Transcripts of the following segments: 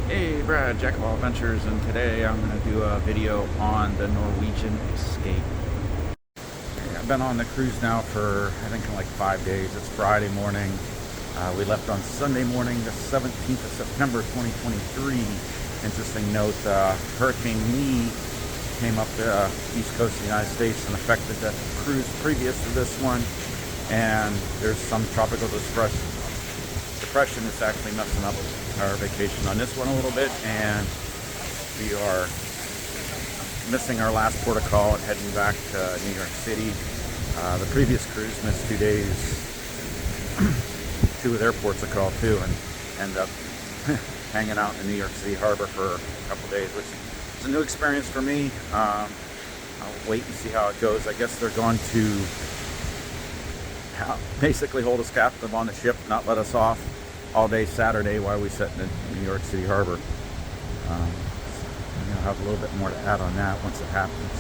Hey, Brad, Jack of all adventures, and today I'm going to do a video on the Norwegian Escape. I've been on the cruise now for I think like 5 days. It's Friday morning. We left on Sunday morning, the 17th of September 2023. Interesting note, Hurricane Lee came up the east coast of the United States and affected the cruise previous to this one, and there's some tropical depression that's actually messing up our vacation on this one a little bit, and we are missing our last port of call and heading back to New York City. The previous cruise missed 2 days, two of their ports of call too, and ended up hanging out in New York City harbor for a couple days, which is a new experience for me. I'll wait and see how it goes. I guess they're going to basically hold us captive on the ship, not let us off all day Saturday while we sit in New York City harbor. I'm gonna have a little bit more to add on that once it happens.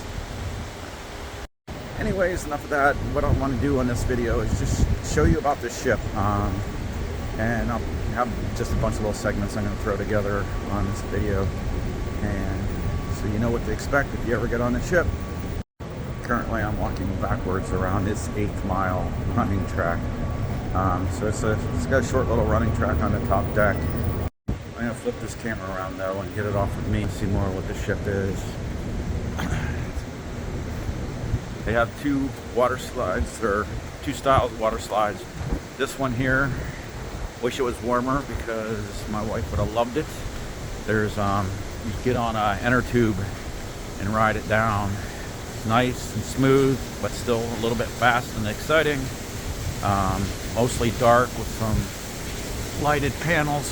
Anyways, enough of that. What I want to do on this video is just show you about this ship, and I'll have just a bunch of little segments I'm going to throw together on this video, and so you know what to expect if you ever get on the ship. Currently I'm walking backwards around this 8th mile running track. So it's got a short little running track on the top deck. I'm going to flip this camera around though and get it off of me and see more what the ship is. They have two water slides, or two styles of water slides. This one here, wish it was warmer because my wife would have loved it. There's you get on a inner tube and ride it down. Nice and smooth, but still a little bit fast and exciting. Mostly dark with some lighted panels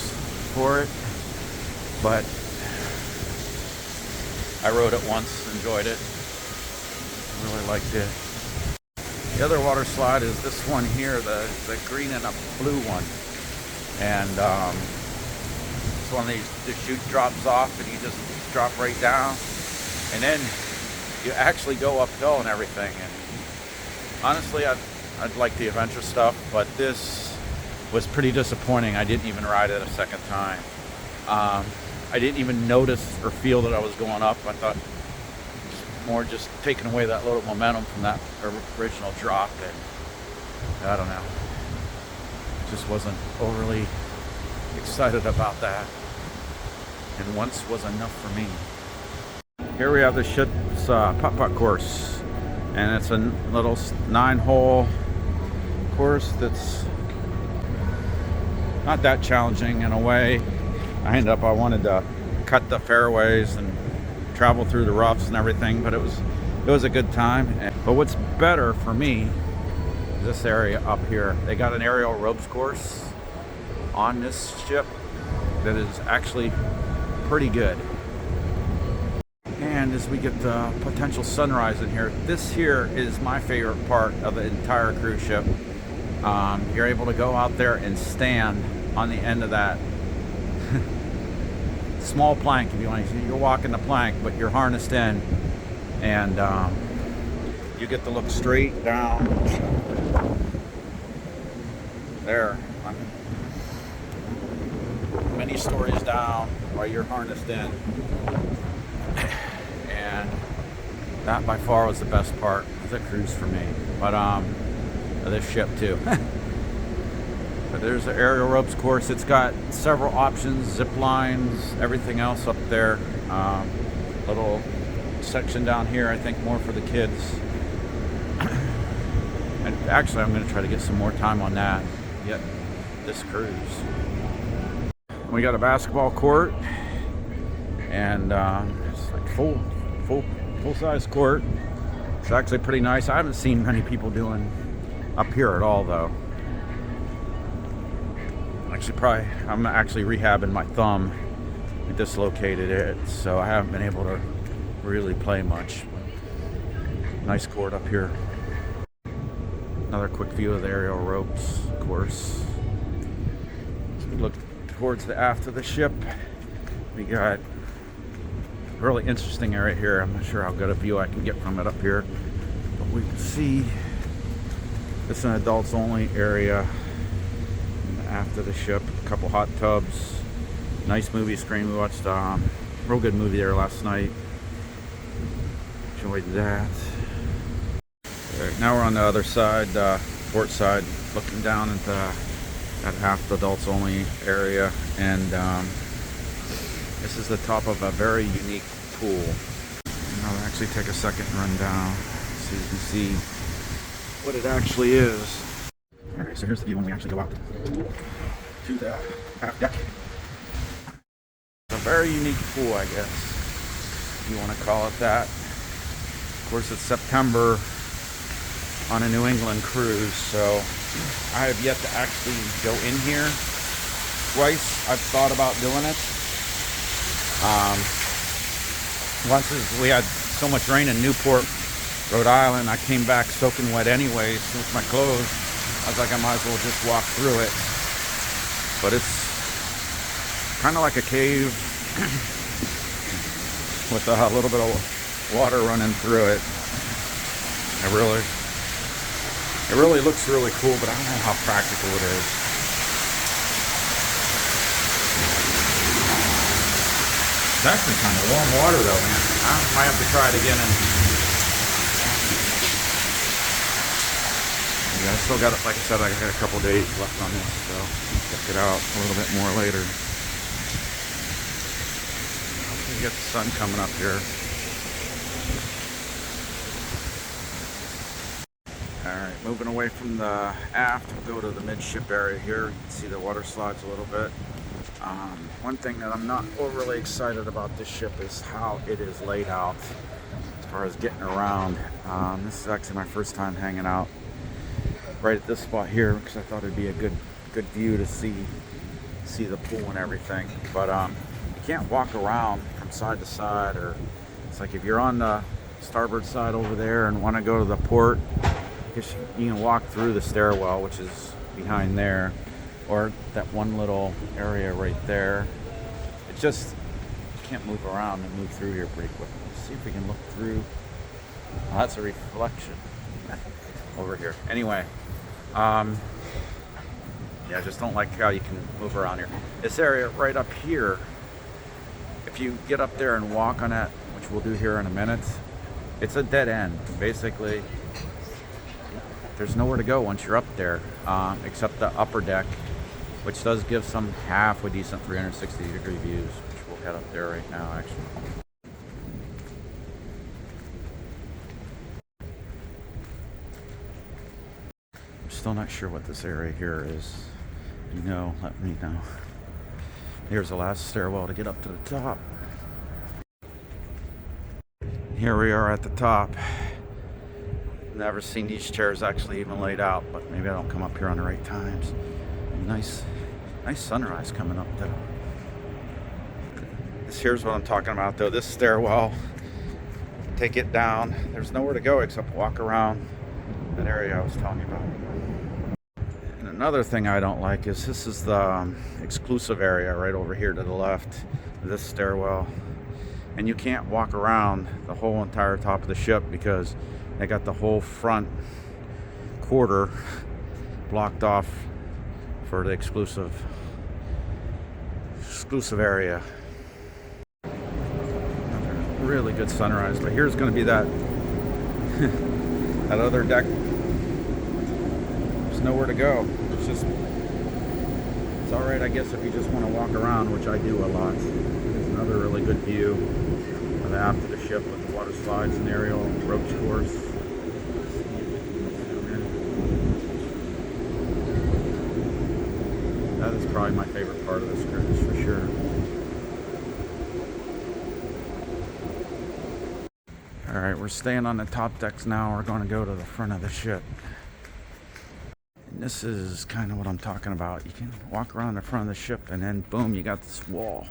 for it, but I rode it once, enjoyed it, really liked it. The other water slide is this one here, the green and a blue one, and it's one of these, the chute drops off and you just drop right down, and then you actually go uphill and everything. And honestly, I'd like the adventure stuff, but this was pretty disappointing. I didn't even ride it a second time. I didn't even notice or feel that I was going up. I thought just taking away that little momentum from that original drop, and I don't know, just wasn't overly excited about that, and once was enough for me. Here we have the ship's putt-putt course, and it's a little 9-hole course that's not that challenging in a way. I wanted to cut the fairways and travel through the roughs and everything, but it was a good time. But what's better for me is this area up here. They got an aerial ropes course on this ship that is actually pretty good. And as we get the potential sunrise in here, this here is my favorite part of the entire cruise ship. You're able to go out there and stand on the end of that small plank, if you want to. You're walking the plank, but you're harnessed in, and you get to look straight down there, many stories down while you're harnessed in. And that by far was the best part of the cruise for me, but of this ship too. But there's the aerial ropes course. It's got several options, zip lines, everything else up there. Little section down here, I think more for the kids. And actually I'm going to try to get some more time on that yet this cruise. We got a basketball court, and it's like full-size court. It's actually pretty nice. I haven't seen many people doing up here at all though. I'm actually rehabbing my thumb. I dislocated it, so I haven't been able to really play much. Nice court up here. Another quick view of the aerial ropes course. As we look towards the aft of the ship, we got a really interesting area here. I'm not sure how good a view I can get from it up here, but we can see this is an adults only area. After the ship, a couple hot tubs, Nice movie screen. We watched real good movie there last night. Enjoyed that. Alright, now we're on the other side, port side, looking down at that half adults only area, and this is the top of a very unique pool. And I'll actually take a second and run down so you can see what it actually is. Alright, so here's the view when we actually go out to the half deck. It's a very unique pool, I guess, if you want to call it that. Of course, it's September on a New England cruise, so I have yet to actually go in here. Twice I've thought about doing it. Once we had so much rain in Newport, Rhode Island, I came back soaking wet anyways with my clothes. I was like, I might as well just walk through it. But it's kind of like a cave with a little bit of water running through it. It really looks really cool, but I don't know how practical it is. It's actually kind of warm water though, man. I might have to try it again. Yeah, I still got it, like I said, I got a couple days left on this, so check it out a little bit more later. Hopefully get the sun coming up here. Alright, moving away from the aft, we'll go to the midship area here. You can see the water slides a little bit. One thing that I'm not overly excited about this ship is how it is laid out as far as getting around. This is actually my first time hanging out right at this spot here because I thought it'd be a good view to see the pool and everything. But you can't walk around from side to side, or it's like if you're on the starboard side over there and want to go to the port, you can walk through the stairwell, which is behind there, or that one little area right there. It just, you can't move around and move through here pretty quick. Let's see if we can look through. Oh, that's a reflection over here. Anyway, yeah, I just don't like how you can move around here. This area right up here, if you get up there and walk on it, which we'll do here in a minute, it's a dead end. Basically, there's nowhere to go once you're up there, except the upper deck, which does give some half a decent 360-degree views, which we'll head up there right now, actually. I'm still not sure what this area here is. If you know, let me know. Here's the last stairwell to get up to the top. Here we are at the top. Never seen these chairs actually even laid out, but maybe I don't come up here on the right times. Nice sunrise coming up though. Here's what I'm talking about though. This stairwell, take it down. There's nowhere to go except walk around that area I was telling you about. And another thing I don't like is this is the exclusive area right over here to the left, this stairwell. And you can't walk around the whole entire top of the ship because they got the whole front quarter blocked off for the exclusive area. Really good sunrise, but here's going to be that that other deck. There's nowhere to go. It's all right, I guess, if you just want to walk around, which I do a lot. There's another really good view of the aft of the ship with the water slides and aerial ropes course. That is probably my favorite part of this cruise for sure. Alright, we're staying on the top decks now. We're going to go to the front of the ship. And this is kind of what I'm talking about. You can walk around the front of the ship and then boom, you got this wall.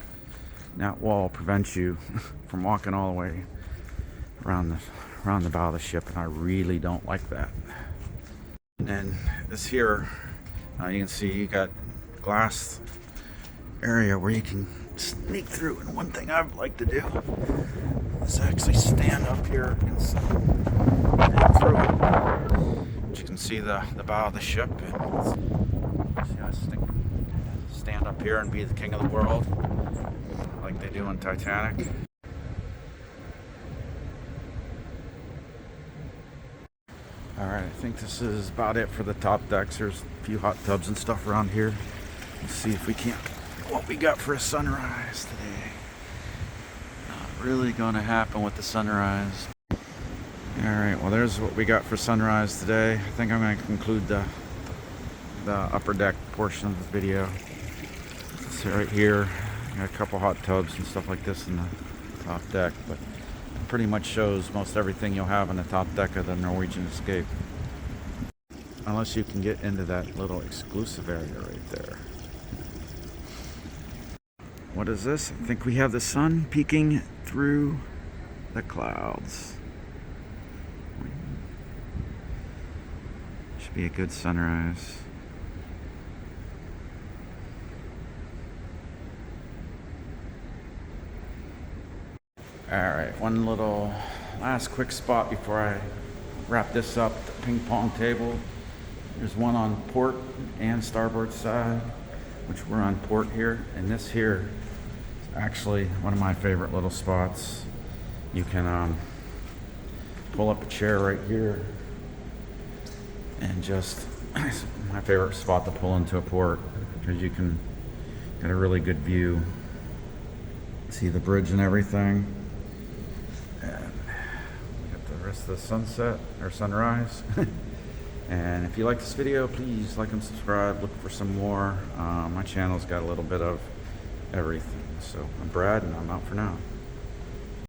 And that wall prevents you from walking all the way around the bow of the ship, and I really don't like that. And then this here, you can see you got glass area where you can sneak through, and one thing I'd like to do is actually stand up here and through it. But you can see the bow of the ship, and see how I stand up here and be the king of the world. like they do in Titanic. Alright, I think this is about it for the top decks. There's a few hot tubs and stuff around here. Let's see if we can't, what we got for a sunrise today. Not really gonna happen with the sunrise. Alright, well there's what we got for sunrise today. I think I'm gonna conclude the upper deck portion of the video. So right here, got a couple hot tubs and stuff like this in the top deck, but it pretty much shows most everything you'll have on the top deck of the Norwegian Escape. Unless you can get into that little exclusive area right there. What is this? I think we have the sun peeking through the clouds. Should be a good sunrise. Alright, one little last quick spot before I wrap this up. The ping pong table. There's one on port and starboard side, which we're on port here. And this here is actually one of my favorite little spots. You can pull up a chair right here and just, it's my favorite spot to pull into a port because you can get a really good view. See the bridge and everything. And we got the rest of the sunset or sunrise. And if you like this video, please like and subscribe. Look for some more. My channel's got a little bit of everything. So I'm Brad, and I'm out for now.